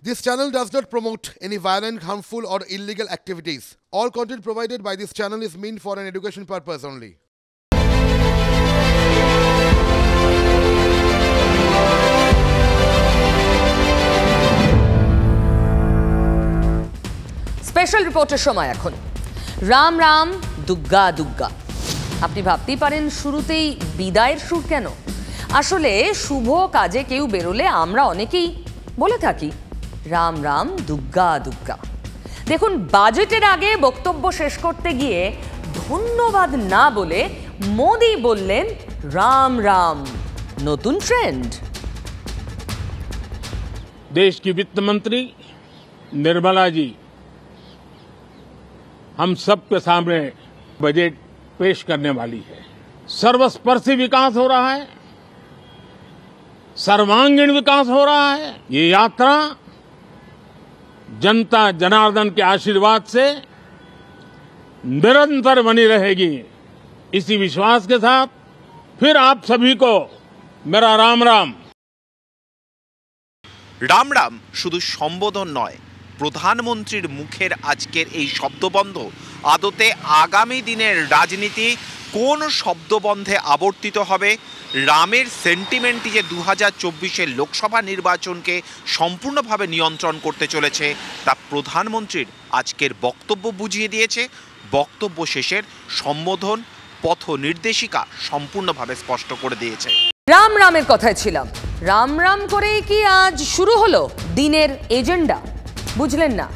This channel does not promote any violent, harmful, or illegal activities. All content provided by this channel is meant for an education purpose only. Special রিপোর্টের সময় এখন রাম রাম দুগ্গা দুগ্গা। আপনি ভাবতেই পারেন শুরুতেই বিদায়ের সুর কেন? আসলে শুভ কাজে কেউ বেরোলে আমরা অনেকেই বলে থাকি রাম রাম দুগ্গা দুগ্গা। দেখুন, বাজেটের আগে বক্তব্য শেষ করতে গিয়ে ধন্যবাদ না বলে মোদি বললেন রাম রাম। নতুন ট্রেন্ড। देश की वित्त मंत्री निर्मला जी हम सबके सामने बजट पेश करने वाली है। सर्वस्पर्शी विकास हो रहा है, सर्वांगीण विकास हो रहा है। ये यात्रा जनता जनार्दन के आशीर्वाद से निरंतर बनी रहेगी। इसी विश्वास के साथ फिर आप सभी को मेरा राम राम। রাম রাম শুধু সম্বোধন নয়, প্রধানমন্ত্রীর মুখের আজকের এই শব্দবন্ধ আদতে আগামী দিনের রাজনীতি কোন শব্দবন্ধে আবর্তিত হবে? রামের সেন্টিমেন্টই যে 2024-এর লোকসভা নির্বাচনকে সম্পূর্ণভাবে নিয়ন্ত্রণ করতে চলেছে তা প্রধানমন্ত্রীর আজকের বক্তব্য বুঝিয়ে দিয়েছে। বক্তব্য শেষের সম্বোধন পথ নির্দেশিকা সম্পূর্ণভাবে স্পষ্ট করে দিয়েছে। রাম রামের কথায় ছিলাম। রাম রাম করেই কি আজ শুরু হলো দিনের এজেন্ডা? বুঝলেন না?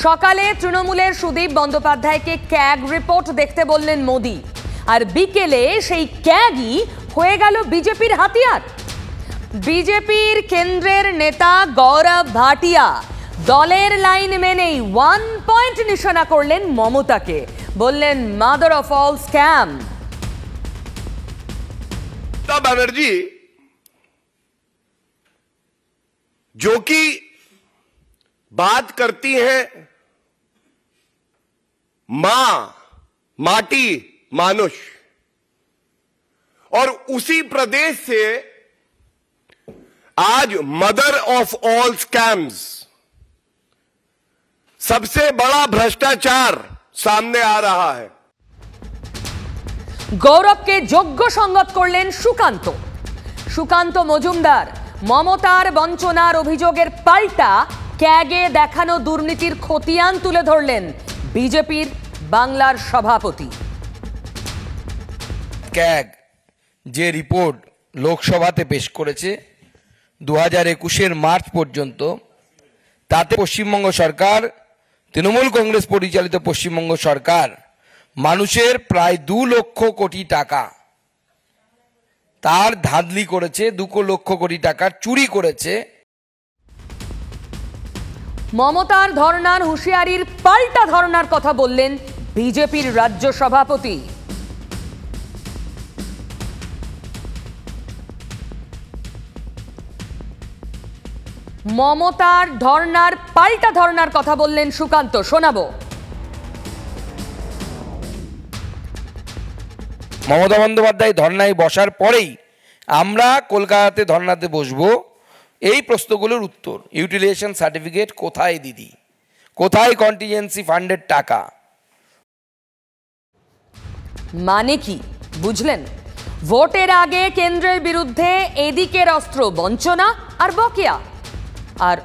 সকালে তৃণমূলের সুদীপ বন্দ্যোপাধ্যায়কে ক্যাগ রিপোর্ট দেখতে বললেন মোদি, আর বিকেলে সেই ক্যাগই হয়ে গেল বিজেপির হাতিয়ার। বিজেপির কেন্দ্রের নেতা গৌরব ভাটিয়া দলের লাইন মেনেই 1 পয়েন্ট নিশানা করলেন মমতাকে, বললেন mother of all scam. Banerjee जो कि बात करती हैं मां माटी मानुष, और उसी प्रदेश से आज मदर ऑफ ऑल स्कैम्स, सबसे बड़ा भ्रष्टाचार सामने आ रहा है। গৌরবকে যোগ্য সঙ্গত করলেন সুকান্ত মজুমদার। মমতার বঞ্চনার অভিযোগের পাল্টা ক্যাগে দেখানো দুর্নীতির খতিয়ান তুলে ধরলেন বিজেপির বাংলার সভাপতি। ক্যাগ যে রিপোর্ট লোকসভাতে পেশ করেছে 2021-এর মার্চ পর্যন্ত, তাতে পশ্চিমবঙ্গ সরকার, তৃণমূল কংগ্রেস পরিচালিত পশ্চিমবঙ্গ সরকার মানুষের প্রায় 2 লক্ষ কোটি টাকা তার ধাঁধলি করেছে, 2 লক্ষ কোটি টাকা চুরি করেছে। মমতার ধর্নার হুঁশিয়ারির পাল্টা ধর্নার কথা বললেন বিজেপির রাজ্য সভাপতি। মমতার ধর্নার পাল্টা ধর্নার কথা বললেন সুকান্ত, শোনাবো। মমতা বন্দ্যোপাধ্যায় ধর্নায় বসার পরেই আমরা কলকাতাতে ধর্নাতে বসবো। এই প্রশ্নগুলোর উত্তর: ইউটিলাইজেশন সার্টিফিকেট কোথায় দিদি, কোথায় কন্টিজেন্সি ফান্ডের টাকা? মানে কি বুঝলেন? ভোটের আগে কেন্দ্রের বিরুদ্ধে এদিকের অস্ত্র বঞ্চনা আর বকেয়া, আর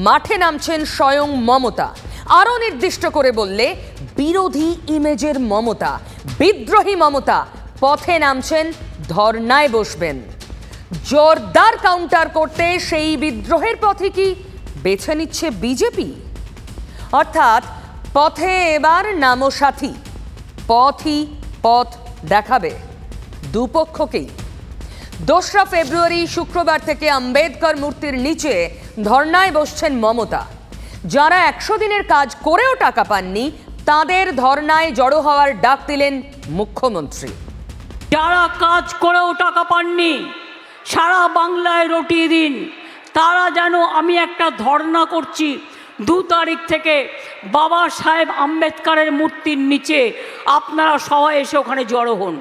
মাঠে নামছেন স্বয়ং মমতা। আরো নির্দিষ্ট করে বললে বিরোধী ইমেজের মমতা, বিদ্রোহী মমতা পথে নামছেন, ধর্নায় বসবেন। জোরদার কাউন্টার করতে সেই বিদ্রোহের পথে কি বেছে নিচ্ছে বিজেপি? অর্থাৎ পথে এবার নামো সাথী, পথই পথ দেখাবে দুপক্ষকেই। 2রা ফেব্রুয়ারি শুক্রবার থেকে আম্বেদকর মূর্তির নিচে ধর্নায় বসছেন মমতা। যারা 100 দিনের কাজ করেও টাকা পাননি তাদের ধর্নায় জড়ো হওয়ার ডাক দিলেন মুখ্যমন্ত্রী। যারা কাজ করেও টাকা পাননি, সারা বাংলায় রটিয়ে দিন, তারা যেন, আমি একটা ধর্না করছি 2 তারিখ থেকে বাবা সাহেব আম্বেদকরের মূর্তির নিচে, আপনারা সবাই এসে ওখানে জড়ো হন।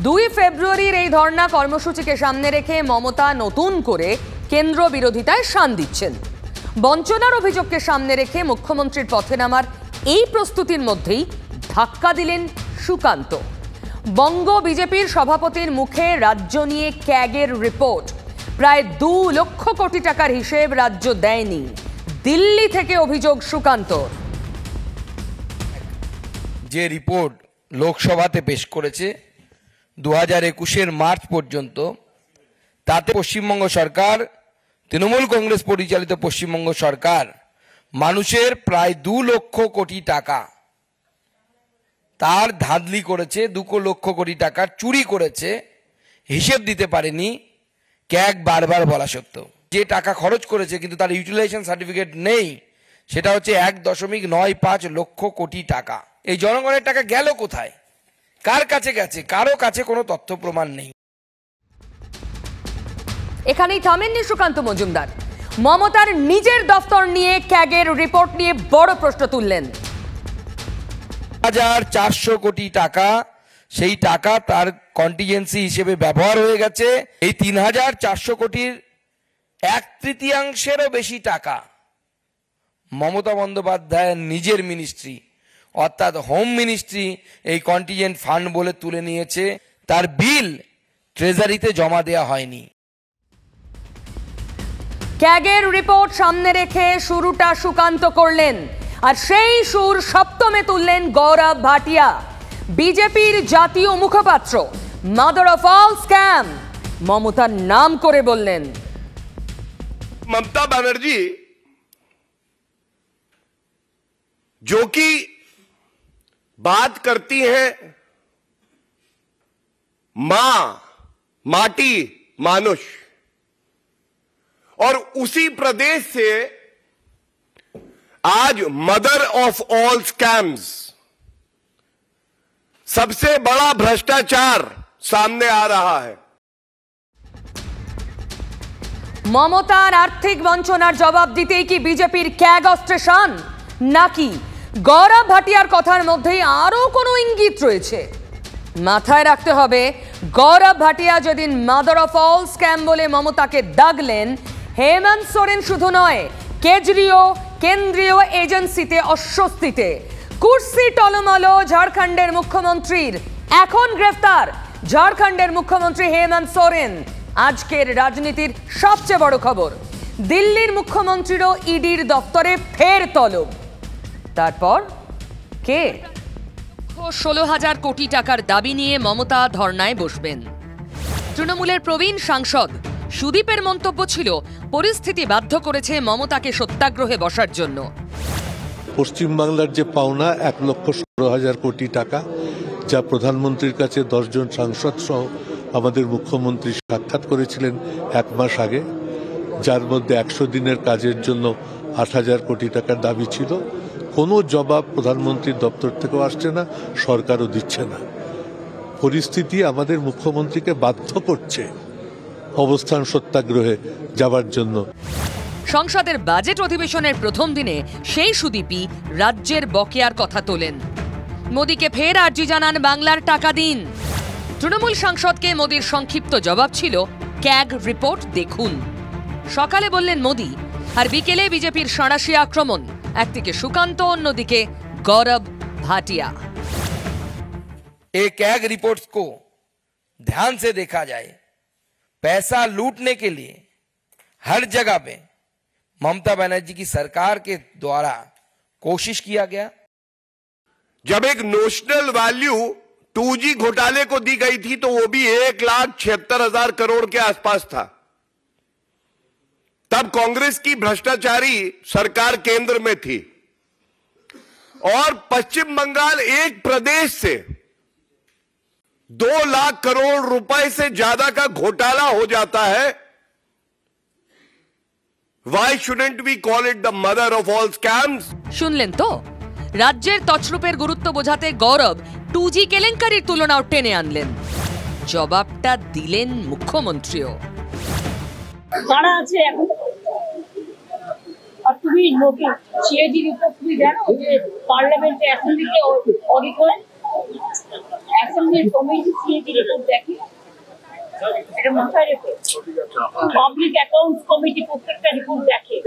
2 ফেব্রুয়ারির এই ধর্না কর্মসূচিকে সামনে রেখে মমতা নতুন করে কেন্দ্র বিরোধিতায় শান দিচ্ছেন। বঞ্চনার অভিযোগকে সামনে রেখে মুখ্যমন্ত্রীর পথে নামার এই প্রস্তুতির মধ্যেই ধাক্কা দিলেন সুকান্ত। বঙ্গ বিজেপির সভাপতির মুখে রাজ্য নিয়ে ক্যাগের রিপোর্ট। প্রায় 2 লক্ষ কোটি টাকার হিসেব রাজ্য দেয়নি। দিল্লি থেকে অভিযোগ সুকান্তর। যে রিপোর্ট লোকসভাতে পেশ করেছে 2021 মার্চ পর্যন্ত, তাতে পশ্চিমবঙ্গ সরকার, তৃণমূল কংগ্রেস পরিচালিত পশ্চিমবঙ্গ সরকার মানুষের প্রায় 2 লক্ষ কোটি টাকা তার ধাঁধলি করেছে, 2 লক্ষ কোটি টাকা চুরি করেছে, হিসেব দিতে পারেনি ক্যাগ বারবার বলা সত্ত্বেও। যে টাকা খরচ করেছে কিন্তু তার ইউটিলাইজেশন সার্টিফিকেট নেই, সেটা হচ্ছে 1.95 লক্ষ কোটি টাকা। এই জনগণের টাকা গেল কোথায়, কার কাছে গেছে? কারো কাছে কোনো তথ্য প্রমাণ নেই। এখানেই থামেননি সুকান্ত মজুমদার। মমতার নিজের দফতর নিয়ে ক্যাগের রিপোর্ট নিয়ে বড় প্রশ্ন তুললেন। 1400 কোটি টাকা, সেই টাকা তার কন্টিজেন্সি হিসেবে ব্যবহার হয়ে গেছে। এই 3400 কোটির 1/3 বেশি টাকা মমতা বন্দ্যোপাধ্যায়ের নিজের মিনিস্ট্রি অর্থাৎ হোম মিনিস্ট্রি এই কন্টিজেন্ট ফান্ড বলে তুলে নিয়েছে। তার বিল ট্রেজারিতে জমা দেওয়া হয়নি। ক্যাগের রিপোর্ট সামনে রেখে শুরুটা সুকান্ত করলেন, আর সেই সুর সপ্তমে তুললেন গৌরব ভাটিয়া, বিজেপির জাতীয় মুখপাত্র। মাদার অফ অল স্ক্যাম মমতার নাম করে বললেন। ममता बनर्जी जो कि बात करती हैं मां, माटी, मानुष, और उसी प्रदेश से आज मदर ऑफ ऑल स्कैम्स, सबसे बड़ा भ्रष्टाचार सामने आ रहा है। মমতার আর্থিক বঞ্চনার জবাব দিতেই কি বিজেপির ক্যাগ অস্ত্রে শান, নাকি গৌরব ভাটিয়ার কথার মধ্যেই আরো কোনো ইঙ্গিত রয়েছে? মাথায় রাখতে হবে, গৌরব ভাটিয়া যেদিন মাদার অফ অল স্ক্যাম বলে মমতাকে দাগলেন, হেমন্ত সোরেন শুধু নয়, কেন্দ্রীয় এজেন্সিতে অস্বস্তিতে। কুর্সি টলমলো ঝাড়খণ্ডের মুখ্যমন্ত্রীর, এখন গ্রেফতার ঝাড়খণ্ডের মুখ্যমন্ত্রী হেমন্ত সোরেন। আজকের রাজনীতির সবচেয়ে বড় খবর, দিল্লির মুখ্যমন্ত্রীরও ইডির দপ্তরে ফের তলব। তারপর কে? 16,000 কোটি টাকার দাবি নিয়ে মমতা ধর্নায় বসবেন। তৃণমূলের প্রবীণ সাংসদ সুদীপের মন্তব্য ছিল, পরিস্থিতি বাধ্য করেছে মমতাকে সত্যাগ্রহে বসার জন্য। পশ্চিমবাংলার যে পাওনা 1,16,000 কোটি টাকা, যা প্রধানমন্ত্রীর কাছে 10 জন সাংসদ সহ আমাদের মুখ্যমন্ত্রী সাক্ষাৎ করেছিলেন 1 মাস আগে, যার মধ্যে 100 দিনের কাজের জন্য 8,000 কোটি টাকার দাবি ছিল। কোনো জবাব প্রধানমন্ত্রীর দপ্তর থেকেও আসছে না, সরকারও দিচ্ছে না। পরিস্থিতি আমাদের মুখ্যমন্ত্রীকে বাধ্য করছে অবস্থান সত্যাগ্রহে যাবার জন্য। সংসদের বাজেট অধিবেশনের প্রথম দিনে সেই সুদীপই রাজ্যের বকেয়ার কথা তোলেন। মোদীকে ফের আর্জি জানান, বাংলার টাকা দিন। তৃণমূল সাংসদকে মোদীর সংক্ষিপ্ত জবাব ছিল, ক্যাগ রিপোর্ট দেখুন। সকালে বললেন মোদী, আর বিকেলে বিজেপির সাঁড়াশি আক্রমণ। একদিকে সুকান্ত, অন্যদিকে गौरव भाटिया। एक कैग रिपोर्ट्स को ध्यान से देखा जाए, पैसा लूटने के लिए हर जगह पे ममता बनर्जी की सरकार के द्वारा कोशिश किया गया। जब एक नोशनल वैल्यू 2G घोटाले को दी गई थी तो वो भी 1,76,000 करोड़ के आसपास था। तब कांग्रेस की भ्रष्टाचारी सरकार केंद्र में थी और पश्चिम बंगाल एक प्रदेश से 2 लाख करोड़ रुपए से ज्यादा का घोटाला हो जाता है। Why shouldn't we call it the mother of all scams? শুনলেন তো, রাজ্যের তছরূপের গুরুত্ব বোঝাতে গৌরব 2G কেলেঙ্কারির তুলনাও টেনে আনলেন। জবাবটা দিলেন মুখ্যমন্ত্রীও। কারা আছে এখন? আর তুমি সিএজি রিপোর্ট তুমি জানো যে পার্লামেন্টে অ্যাসেম্বলিতে অডিট হয়, অ্যাসেম্বলির কমিটি সিএজি রিপোর্ট দেখে, এটা মাথায় রেখে পাবলিক অ্যাকাউন্টস কমিটি প্রত্যেকটা রিপোর্ট দেখে,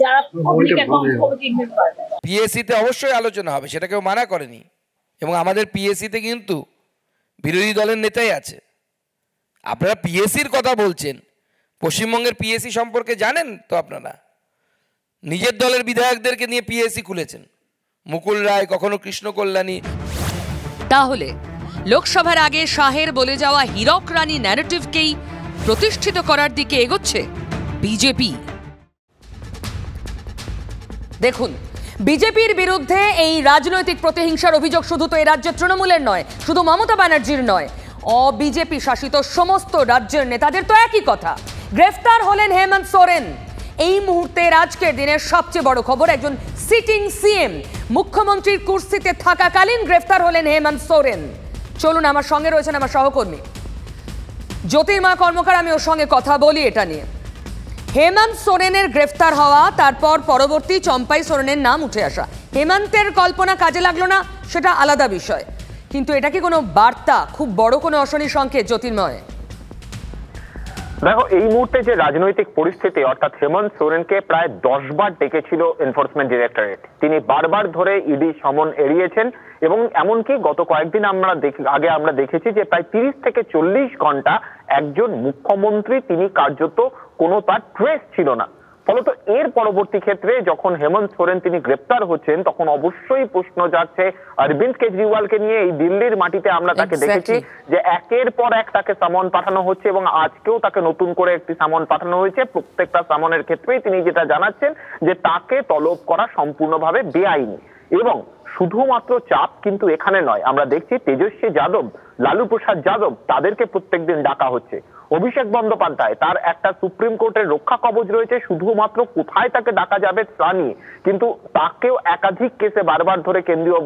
যারা পাবলিক অ্যাকাউন্টস কমিটির মেম্বার। পিএসসিতে অবশ্যই আলোচনা হবে, সেটা কেউ মানা করেনি, এবং আমাদের পিএসসিতে কিন্তু বিরোধী দলের নেতাই আছে। আপনারা পিএসসির কথা বলছেন, পশ্চিমবঙ্গের পিএসসি সম্পর্কে জানেন তো? আপনারা নিজের দলের বিধায়কদেরকে নিয়ে পিএসসি খুলেছেন, মুকুল রায়, কখনো কৃষ্ণ কল্যাণী। তাহলে লোকসভার আগে শাহের বলে যাওয়া হীরক রানী ন্যারেটিভকেই প্রতিষ্ঠিত করার দিকে এগোচ্ছে বিজেপি। দেখুন, বিজেপির বিরুদ্ধে এই রাজনৈতিক প্রতিহিংসার অভিযোগ শুধু তো এই রাজ্যের তৃণমূলের নয়, শুধু মমতা ব্যানার্জির নয়, অবিজেপি শাসিত সমস্ত রাজ্যের নেতাদের তো একই কথা। গ্রেফতার হলেন হেমন্ত সোরেন। এই মুহূর্তের আজকের দিনের সবচেয়ে বড় খবর, একজন সিটিং সিএম মুখ্যমন্ত্রীর কুর্সিতে থাকাকালীন গ্রেফতার হলেন হেমন্ত সোরেন। চলুন, আমার সঙ্গে রয়েছেন আমার সহকর্মী জ্যোতির্ময় কর্মকার, আমি ওর সঙ্গে কথা বলি এটা নিয়ে। হেমন্ত সোরেনের গ্রেফতার হওয়া, তারপর পরবর্তী চম্পাই সোরেনের নাম উঠে আসা। হেমন্তের কল্পনা কাজে লাগলো না, সেটা আলাদা বিষয়, কিন্তু এটা কি কোনো বার্তা, খুব বড় কোনো অশনি সংকেত জ্যোতির্ময়? দেখো, এই মুহূর্তে যে রাজনৈতিক পরিস্থিতি, অর্থাৎ হেমন্ত সোরেনকে প্রায় 10 বার ডেকেছিল এনফোর্সমেন্ট ডিরেক্টরেট। তিনি বারবার ধরে ইডি সমন এড়িয়েছেন, এবং এমনকি গত কয়েকদিন আগে আমরা দেখেছি যে প্রায় 30 থেকে 40 ঘন্টা একজন মুখ্যমন্ত্রী, তিনি কার্যত কোনো তার ট্রেস ছিল না। ফলত এর পরবর্তী ক্ষেত্রে যখন হেমন্ত সোরেন তিনি গ্রেপ্তার হচ্ছেন, তখন অবশ্যই প্রশ্ন যাচ্ছে অরবিন্দ কেজরিওয়ালকে নিয়ে। এই দিল্লির মাটিতে আমরা তাকে দেখেছি যে একের পর এক তাকে সামন পাঠানো হচ্ছে, এবং আজকেও তাকে নতুন করে একটি সামন পাঠানো হয়েছে। প্রত্যেকটা সামনের ক্ষেত্রেই তিনি যেটা জানাচ্ছেন যে তাকে তলব করা সম্পূর্ণভাবে বেআইনি। এবং শুধুমাত্র চাপ কিন্তু এখানে নয়, আমরা দেখছি তেজস্বী যাদব, লালু প্রসাদ যাদব, তাদেরকে প্রত্যেকদিন ডাকা হচ্ছে। অভিষেক বন্দ্যোপাধ্যায়, তার একটা সুপ্রিম কোর্টের রক্ষা কবচ রয়েছে, শুধুমাত্র কোথায় তাকে ডাকা যাবে তা নিয়ে, কিন্তু তাকেও একাধিক কেসে বারবার ধরে কেন্দ্রীয়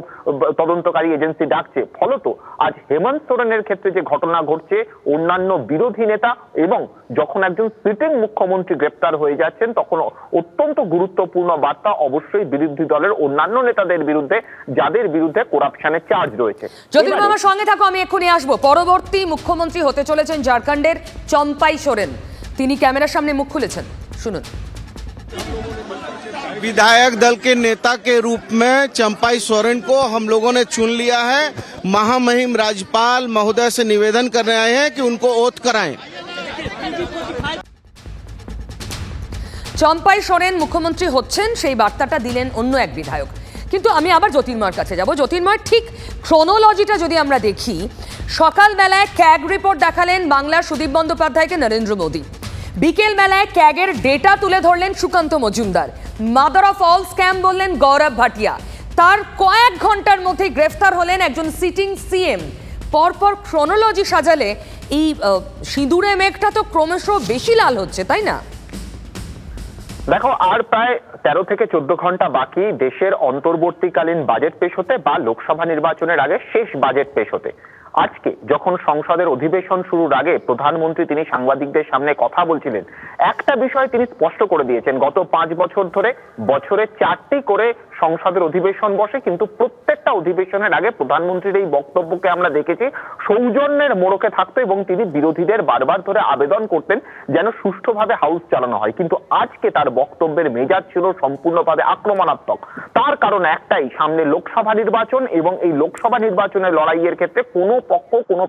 তদন্তকারী এজেন্সি ডাকছে। ফলত আজ হেমন্ত সোরেনের ক্ষেত্রে যে ঘটনা ঘটছে, অন্যান্য বিরোধী নেতা এবং যখন একজন সিটিং মুখ্যমন্ত্রী গ্রেপ্তার হয়ে যাচ্ছেন, তখন অত্যন্ত গুরুত্বপূর্ণ বার্তা অবশ্যই বিরোধী দলের অন্যান্য নেতাদের বিরুদ্ধে, যাদের বিরুদ্ধে করাপশনের চার্জ রয়েছে। যদি আমার সঙ্গে থাকো, আমি এক্ষুনি আসবো। পরবর্তী মুখ্যমন্ত্রী হতে চলেছেন ঝাড়খণ্ডের চম্পাই সোরেন। তিনি ক্যামেরার সামনে মুখ খুলেছেন, শুনুন। विधायक दल के नेता के रूप में चंपाई सोरेन को हम लोगों ने चुन लिया है। महामहिम राज्यपाल महोदय से निवेदन करने आए हैं कि उनको ओथ कराएं। চম্পাই সোরেন মুখ্যমন্ত্রী হচ্ছেন, সেই বার্তাটা দিলেন অন্য এক বিধায়ক। কিন্তু আমি আবার জ্যোতির্ময়ের কাছে যাব। জ্যোতির্ময়, ঠিক ক্রোনোলজিটা যদি আমরা দেখি, সকালবেলায় ক্যাগ রিপোর্ট দেখালেন বাংলার সুদীপ বন্দ্যোপাধ্যায়কে নরেন্দ্র মোদী, বিকেলবেলায় ক্যাগের ডেটা তুলে ধরলেন Sukanta Majumdar, mother of all scam বললেন গৌরব ভাটিয়া। তার কয়েক ঘন্টার মধ্যে গ্রেফতার হলেন একজন সিটিং সিএম। পরপর ক্রোনোলজি সাজালে এই সিঁদুরে মেঘটা তো ক্রমশ বেশি লাল হচ্ছে, তাই না? দেখো, আর প্রায় 13 থেকে 14 ঘন্টা বাকি দেশের অন্তর্বর্তীকালীন বাজেট পেশ হতে, বা লোকসভা নির্বাচনের আগে শেষ বাজেট পেশ হতে। আজকে যখন সংসদের অধিবেশন শুরুর আগে প্রধানমন্ত্রী তিনি সাংবাদিকদের সামনে কথা বলছিলেন, একটা বিষয় তিনি স্পষ্ট করে দিয়েছেন। গত 5 বছর ধরে বছরে 4টি করে সংসদের অধিবেশন বসে, কিন্তু প্রত্যেকটা অধিবেশনের আগে প্রধানমন্ত্রীর এই বক্তব্যকে আমরা দেখেছি সৌজন্যের মোড়কে থাকতো, এবং তিনি বিরোধীদের বারবার ধরে আবেদন করতেন যেন সুষ্ঠুভাবে হাউস চালানো হয়। কিন্তু আজকে তার বক্তব্যের মেজাজ ছিল সম্পূর্ণভাবে আক্রমণাত্মক। তার কারণ একটাই, সামনে লোকসভা নির্বাচন, এবং এই লোকসভা নির্বাচনের লড়াইয়ের ক্ষেত্রে কোনো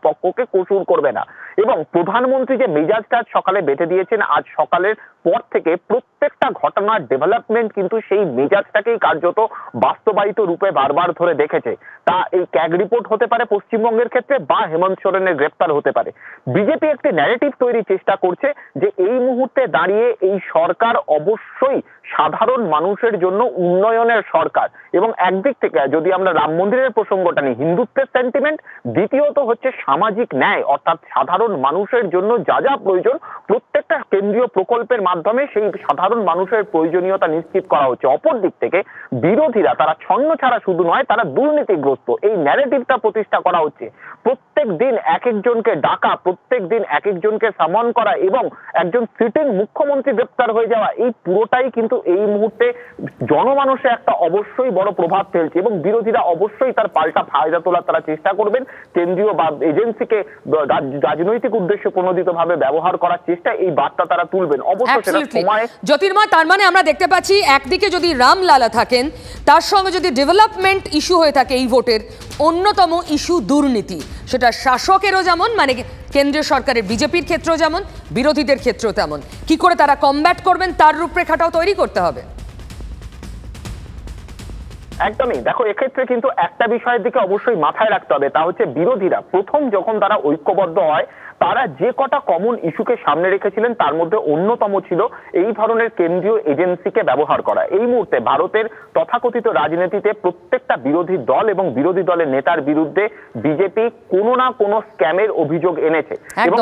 পক্ষকে কসুর করবে না। এবং প্রধানমন্ত্রী যে মেজাজটা সকালে বেঁধে দিয়েছেন, আজ সকালের পর থেকে প্রত্যেকটা ঘটনার ডেভেলপমেন্ট কিন্তু সেই মেজাজটাকেই কার্যত বাস্তবায়িত রূপে বারবার ধরে দেখেছে। তা এই ক্যাগ রিপোর্ট হতে পারে পশ্চিমবঙ্গের ক্ষেত্রে, বা হেমন্ত সোরেনের গ্রেপ্তার হতে পারে। বিজেপি একটি ন্যারেটিভ তৈরির চেষ্টা করছে যে এই মুহূর্তে দাঁড়িয়ে এই সরকার অবশ্যই সাধারণ মানুষের জন্য উন্নয়নের সরকার। এবং একদিক থেকে যদি আমরা রাম মন্দিরের প্রসঙ্গটা নিই, হিন্দুত্বের সেন্টিমেন্ট, দ্বিতীয়ত হচ্ছে সামাজিক ন্যায়, অর্থাৎ সাধারণ মানুষের জন্য যা যা প্রয়োজন প্রত্যেকটা কেন্দ্রীয় প্রকল্পের মাধ্যমে সেই সাধারণ মানুষের প্রয়োজনীয়তা নিশ্চিত করা হচ্ছে। অপর দিক থেকে বিরোধীরা তারা ছন্ন ছাড়া শুধু নয়, তারা দুর্নীতিগ্রস্ত, এই ন্যারেটিভটা প্রতিষ্ঠা করা হচ্ছে। প্রত্যেক দিন এক একজনকে ডাকা, প্রত্যেক দিন এক একজনকে সামন করা এবং একজন সিটিং মুখ্যমন্ত্রী গ্রেপ্তার হয়ে যাওয়া, এই পুরোটাই কিন্তু এই মুহূর্তে জনমানসে একটা অবশ্যই বড় প্রভাব ফেলছে এবং বিরোধীরা অবশ্যই তার পাল্টা ফায়দা তোলার তারা চেষ্টা করবেন। কেন্দ্রীয় বা এজেন্সিকে রাজনৈতিক উদ্দেশ্যে প্রণোদিত ভাবে ব্যবহার করার চেষ্টা, এই বার্তা তারা তুলবেন অবশ্যই সেটা সময়। জ্যোতির্ময়, তার মানে আমরা দেখতে পাচ্ছি একদিকে যদি রামলালা থাকেন, তার সঙ্গে যদি ডেভেলপমেন্ট ইস্যু হয়ে থাকে এই ভোটের, অন্যতম ইস্যু দুর্নীতি, সেটা শাসকেরও যেমন, মানে কেন্দ্রীয় সরকারের বিজেপির ক্ষেত্রেও যেমন, বিরোধীদের ক্ষেত্রেও তেমন। কি করে তারা কমব্যাট করবেন তার রূপরেখাটাও তৈরি করতে হবে। একদমই, দেখো এক্ষেত্রে কিন্তু একটা বিষয়ের দিকে অবশ্যই মাথায় রাখতে হবে, তা হচ্ছে বিরোধীরা প্রথম যখন তারা ঐক্যবদ্ধ হয়, তারা যে কটা কমন ইস্যুকে সামনে রেখেছিলেন তার মধ্যে অন্যতম ছিল এই ধরনের কেন্দ্রীয় এজেন্সিকে ব্যবহার করা। এই মুহূর্তে ভারতের তথাকথিত রাজনীতিতে প্রত্যেকটা বিরোধী দল এবং বিরোধী দলের নেতার বিরুদ্ধে বিজেপি কোনো না কোনো স্ক্যামের অভিযোগ এনেছে এবং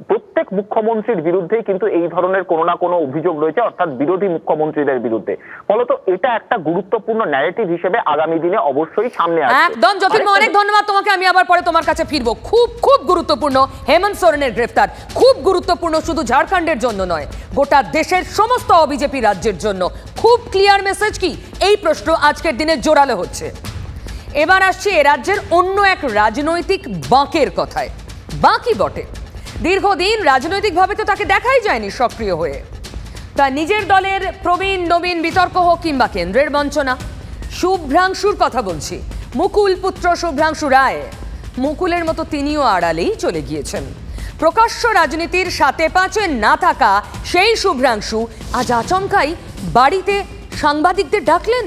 প্রত্যেক মুখ্যমন্ত্রীর বিরুদ্ধেই কিন্তু এই ধরনের কোনো না কোনো অভিযোগ রয়েছে, অর্থাৎ বিরোধী মুখ্যমন্ত্রীদের বিরুদ্ধে। ফলত এটা একটা গুরুত্বপূর্ণ ন্যারেটিভ হিসেবে আগামী দিনে অবশ্যই সামনে আসবে। একদম জ্যোতির্ময়, অনেক ধন্যবাদ তোমাকে। আমি আবার পরে তোমার কাছে ফিরবো। খুব খুব গুরুত্বপূর্ণ হেমন্ত সোরেনের গ্রেফতার, খুব গুরুত্বপূর্ণ শুধু ঝাড়খণ্ডের জন্য নয়, গোটা দেশের সমস্ত অবিজেপি রাজ্যের জন্য। খুব ক্লিয়ার মেসেজ কি, এই প্রশ্ন আজকের দিনে জোরালো হচ্ছে। এবার আসছি এ রাজ্যের অন্য এক রাজনৈতিক বাঁকের কথায়। বাঁকই বটে, দীর্ঘদিন রাজনৈতিকভাবে তো তাকে দেখাই যায়নি সক্রিয় হয়ে। তা নিজের দলের প্রবীণ নবীন বিতর্ক হোক কিংবা কেন্দ্রের বঞ্চনা, শুভ্রাংশুর কথা বলছি, মুকুল পুত্র শুভ্রাংশু রায়। মুকুলের মতো তিনিও আড়ালেই চলে গিয়েছেন। প্রকাশ্য রাজনীতির সাথে পাঁচে না থাকা সেই শুভ্রাংশু আজ আচমকাই বাড়িতে সাংবাদিকদের ডাকলেন।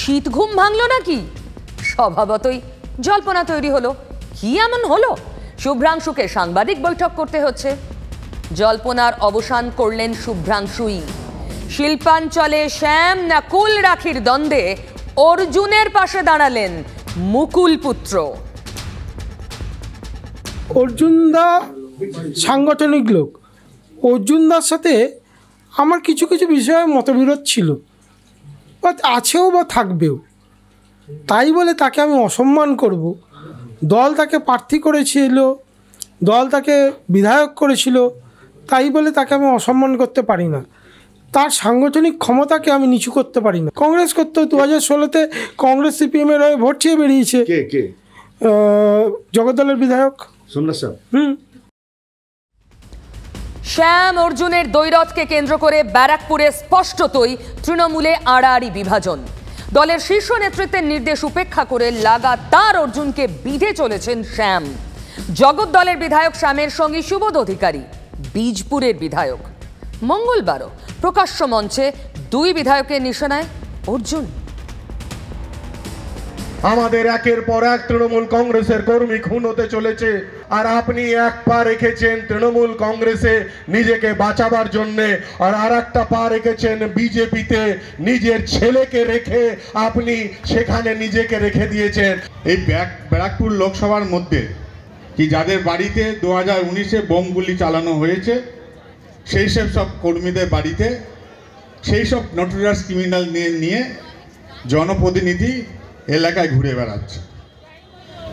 শীত ঘুম ভাঙলো নাকি? স্বভাবতই জল্পনা তৈরি হলো। কি এমন হলো শুভ্রাংশুকে সাংবাদিক বৈঠক করতে হচ্ছে? জল্পনার অবসান করলেন শুভ্রাংশুই। শিল্পাঞ্চলে শ্যাম না কুল রাখির দ্বন্দ্বে অর্জুনের পাশে দাঁড়ালেন মুকুল পুত্র। অর্জুনদা সাংগঠনিক লোক, অর্জুনদার সাথে আমার কিছু কিছু বিষয়ে মতবিরোধ ছিল, বা আছেও বা থাকবেও। তাই বলে তাকে আমি অসম্মান করব? দল তাকে প্রার্থী করেছিল, দল তাকে বিধায়ক করেছিল, তাই বলে তাকে আমি অসম্মান করতে পারি না। তার সাংগঠনিক ক্ষমতাকে আমি নিচু করতে পারি না। কংগ্রেস করতে 2016-তে কংগ্রেস সিপিএমের হয়ে ভোট চেয়ে বেরিয়েছে। জগদ্দলের বিধায়ক শ্যাম অর্জুনের দ্বৈরথকে কেন্দ্র করে ব্যারাকপুরে স্পষ্টতই তৃণমূলে আড়াআড়ি বিভাজন। দলের শীর্ষ নেতৃত্বের নির্দেশ উপেক্ষা করে লাগাতার অর্জুনকে বিঁধে চলেছেন শ্যাম। জগদ্দলের বিধায়ক শ্যামের সঙ্গে সুবোধ অধিকারী, বীজপুরের বিধায়ক। মঙ্গলবারও প্রকাশ্য মঞ্চে দুই বিধায়কের নিশানায় অর্জুন। আমাদের একের পর এক তৃণমূল কংগ্রেসের কর্মী খুন হতে চলেছে, আর আপনি এক পা রেখেছেন তৃণমূল কংগ্রেসে নিজেকে বাঁচাবার জন্যে, আর একটা পা রেখেছেন বিজেপিতে নিজের ছেলেকে রেখে আপনি সেখানে নিজেকে রেখে দিয়েছেন। এই ব্যারাকপুর লোকসভার মধ্যে কি যাদের বাড়িতে 2019-এ বোমগুলি চালানো হয়েছে, সেই সব কর্মীদের বাড়িতে সেই সব নোটোরিয়াস ক্রিমিনাল নিয়ে জনপ্রতিনিধি এলাকায় ঘুরে বেড়াচ্ছে।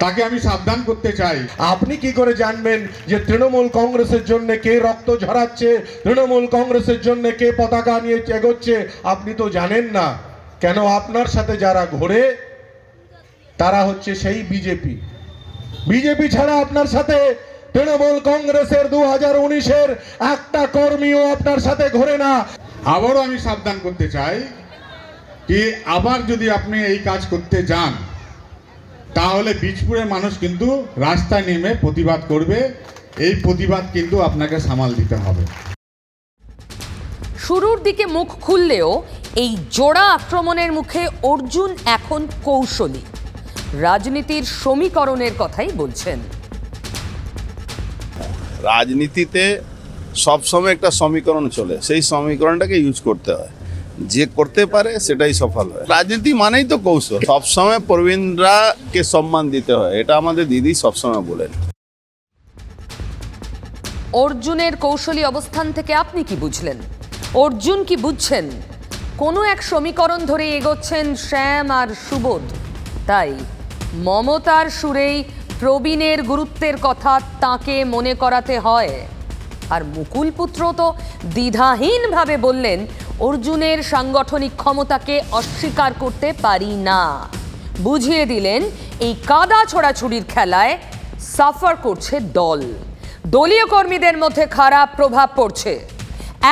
তাকে আমি সাবধান করতে চাই। আপনি কি করে জানবেন যে তৃণমূল কংগ্রেসের জন্য কে রক্ত ঝরাচ্ছে, তৃণমূল কংগ্রেসের জন্য কে পতাকা নিয়ে এগোচ্ছে? আপনি তো জানেন না। কেন? আপনার সাথে যারা ঘোরে তারা হচ্ছে সেই বিজেপি। বিজেপি ছাড়া আপনার সাথে তৃণমূল কংগ্রেসের 2019-এর একটা কর্মীও আপনার সাথে ঘোরে না। আবারও আমি সাবধান করতে চাই কি আবার যদি আপনি এই কাজ করতে যান, তাহলে বীজপুরের মানুষ কিন্তু রাস্তায় নেমে প্রতিবাদ করবে। এই প্রতিবাদ কিন্তু আপনাকে সামাল দিতে হবে। শুরুর দিকে মুখ খুললেও এই জোড়া আক্রমণের মুখে অর্জুন এখন কৌশলী, রাজনীতির সমীকরণের কথাই বলছেন। রাজনীতিতে সবসময় একটা সমীকরণ চলে, সেই সমীকরণটাকে ইউজ করতে হয়। যে করতে পারে সেটাই সফল হয়। রাজনীতি মানেই তো কৌশল। সবসময় প্রবীণরাকে সম্মান দিতে হয়, এটা আমাদের দিদি সবসময় বলেন। অর্জুনের কৌশলী অবস্থান থেকে আপনি কি বুঝলেন? অর্জুন কি বুঝছেন? কোনো এক সমীকরণ ধরে এগোচ্ছেন শ্যাম আর সুবোধ। তাই মমতার সুরেই প্রবীণের গুরুত্বের কথা তাকে মনে করাতে হয়। আর মুকুল পুত্র তো দ্বিধাহীনভাবে বললেন, অর্জুনের সাংগঠনিক ক্ষমতাকে অস্বীকার করতে পারি না। বুঝিয়ে দিলেন এই কাদা ছোড়াছুড়ির খেলায় সাফার করছে দল, দলীয় কর্মীদের মধ্যে খারাপ প্রভাব পড়ছে।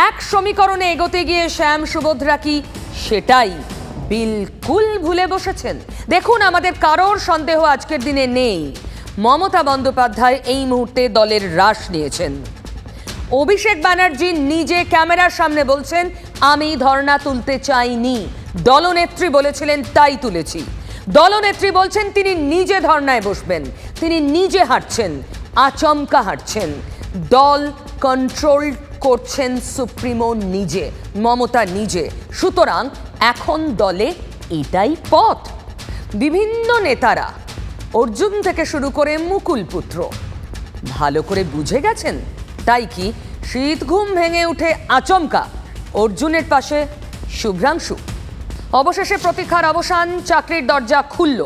এক সমীকরণে এগোতে গিয়ে শ্যাম সুবোধরা কি সেটাই বিলকুল ভুলে বসেছেন? দেখুন, আমাদের কারোর সন্দেহ আজকের দিনে নেই, মমতা বন্দ্যোপাধ্যায় এই মুহূর্তে দলের রাশ নিয়েছেন। অভিষেক ব্যানার্জি নিজে ক্যামেরার সামনে বলছেন, আমি ধর্ণা তুলতে চাইনি, দলনেত্রী বলেছিলেন তাই তুলেছি। দলনেত্রী বলছেন তিনি নিজে ধর্ণায় বসবেন, তিনি নিজে হাঁটছেন, আচমকা হাঁটছেন। দল কন্ট্রোল করছেন সুপ্রিমো নিজে, মমতা নিজে। সুতরাং এখন দলে এটাই পথ। বিভিন্ন নেতারা, অর্জুন থেকে শুরু করে মুকুল পুত্র, ভালো করে বুঝে গেছেন। তাই কি শীত ঘুম ভেঙে উঠে আচমকা অর্জুনের পাশে শুভ্রাংশু? অবশেষে প্রতীক্ষার অবসান, চাকরির দরজা খুলল।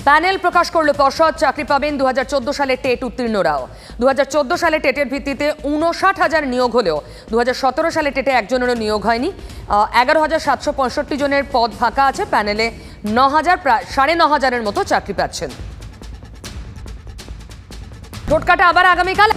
প্যানেল প্রকাশ করলো পর্ষদ, চাকরি পাবেন 2014 সালে টেট উত্তীর্ণরাও। 2014 সালে টেটের ভিত্তিতে 59,000 নিয়োগ হলেও 2017 সালে টেটে একজনেরও নিয়োগ হয়নি। 11,765 জনের পদ ফাঁকা আছে। প্যানেলে 9,000, প্রায় 9,500-এর মতো চাকরি পাচ্ছেন। টোটকাটা আবার আগামীকাল।